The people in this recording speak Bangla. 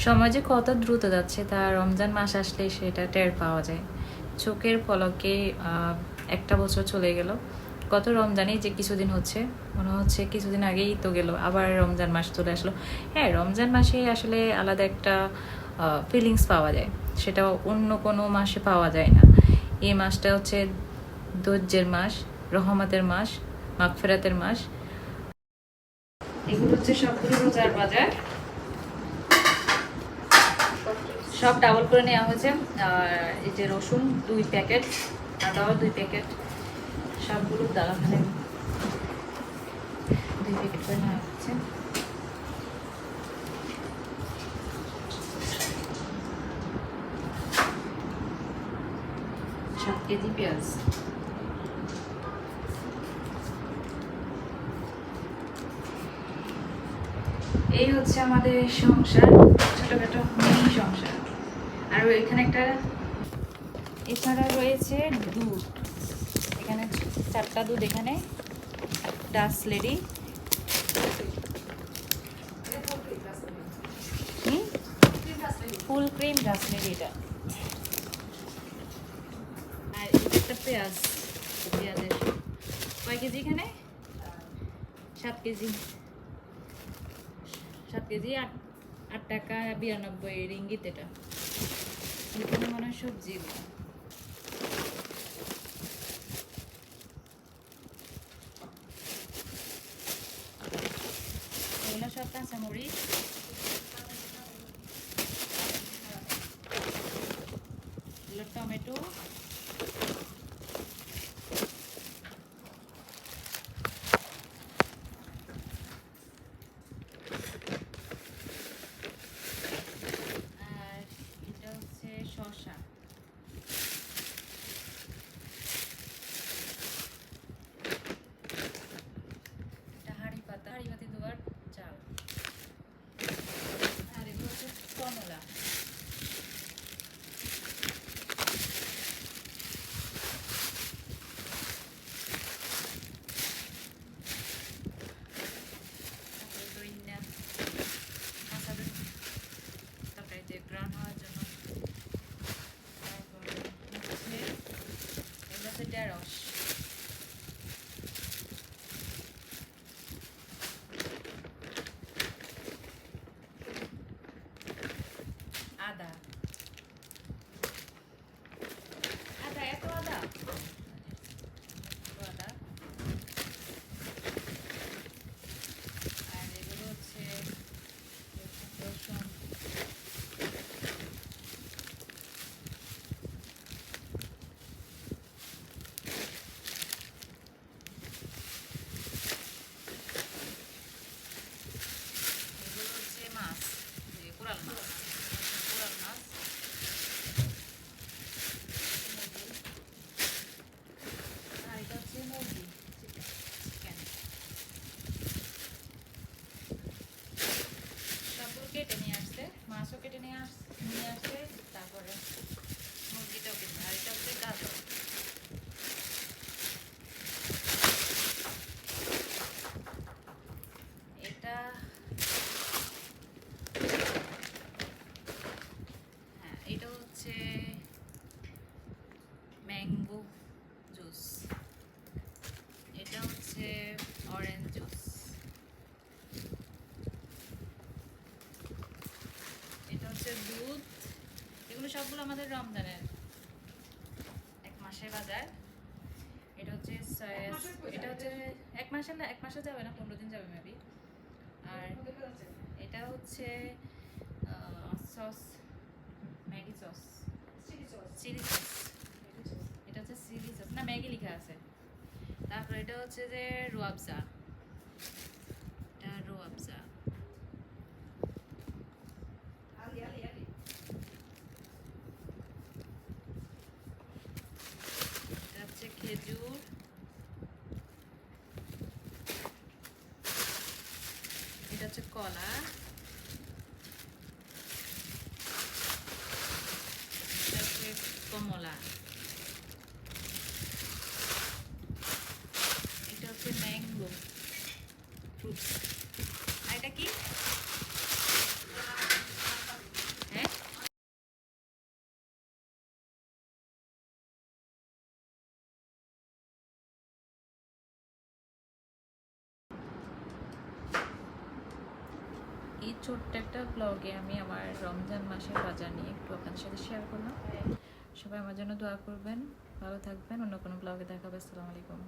সময় যে কত দ্রুত যাচ্ছে তা রমজান মাস আসলে সেটা টের পাওয়া যায়। চোখের পলকে একটা বছর চলে গেল। কত রমজানই যে কিছুদিন হচ্ছে, মনে হচ্ছে কিছুদিন আগেই তো গেল, আবার রমজান মাস চলে আসলো। হ্যাঁ, রমজান মাসে আসলে আলাদা একটা ফিলিংস পাওয়া যায়, সেটা অন্য কোনো মাসে পাওয়া যায় না। এই মাসটা হচ্ছে ধৈর্যের মাস, রহমতের মাস, মাগফিরাতের মাস। এগুলো হচ্ছে সবগুলো রোজার বাজার, সব ডাবল করে নেওয়া হয়েছে। আর এই যে রসুন 2 প্যাকেট, আদাও 2 প্যাকেট, সবগুলো দালাখানে 2 প্যাকেট করে নেওয়া হচ্ছে। সাত কেজি পেঁয়াজ, এই হচ্ছে আমাদের সংসার, ছোটখাটো মিনি সংসার। আর এখানে একটা, এছাড়া রয়েছে দুধ, এখানে 4টা দুধ, এখানে ডাস লেডি, ফুল ক্রিম ডাস লেডি এটা। আর একটা পেঁয়াজ, পেঁয়াজের কয় কেজি এখানে? 7 কেজি, 7 কেজি, 8 টাকা 92 রিঙ্গিত। এটা এখানে মনে হয় সবজি, এগুলো সব কাঁচামরিচ, এগুলো টমেটো, আর এটা হচ্ছে শসা। এটা হাঁড়ি পাতি দেওয়ার চাল। আর এগুলো হচ্ছে কমলা। তরকারিতে গ্রান হওয়ার জন্য। তারপরে এগুলো হচ্ছে ঢেঁড়স। আদা, এত আদা, আদা। আর এগুলো হচ্ছে রসুন, এগুলো হচ্ছে মাছ, কোরাল মাছ, কোরাল মাছ। আর এটা হচ্ছে মুরগি, চিকেন। সবগুলো কেটে নিয়ে আসছে, মাছও কেটে নিয়ে আসছে, তারপরে মুরগিটাও কেটে। আর এটা হচ্ছে গাজর। এটা, হ্যাঁ, এটা হচ্ছে ম্যাঙ্গো জুস, এটা হচ্ছে অরেঞ্জ জুস, এটা হচ্ছে দুধ। এগুলো সবগুলো আমাদের রমজানের 1 মাসের বাজার। এটা হচ্ছে এটা হচ্ছে 1 মাসের না, 1 মাসে যাবে না, 15 দিন যাবে মেবি। আর এটা হচ্ছে sauce, Maggi sauce, chilli sauce. এটা হচ্ছে চিলি সস, না ম্যাগি লেখা আছে। তারপর এটা হচ্ছে যে রুয়াবজা, এটা রুয়াবজা। এটা হচ্ছে খেজুর, এটা হচ্ছে কলা, এটা হচ্ছে কমলা, এটা হচ্ছে ম্যাঙ্গো ফ্রুটস। আর এটা কি? এই ছোট্ট একটা ব্লগে আমি আমার রমজান মাসের বাজার নিয়ে একটু আপনাদের সাথে শেয়ার করলাম। সবাই আমার জন্য দোয়া করবেন, ভালো থাকবেন। অন্য কোনো ব্লগে দেখা হবে। আসসালামু আলাইকুম।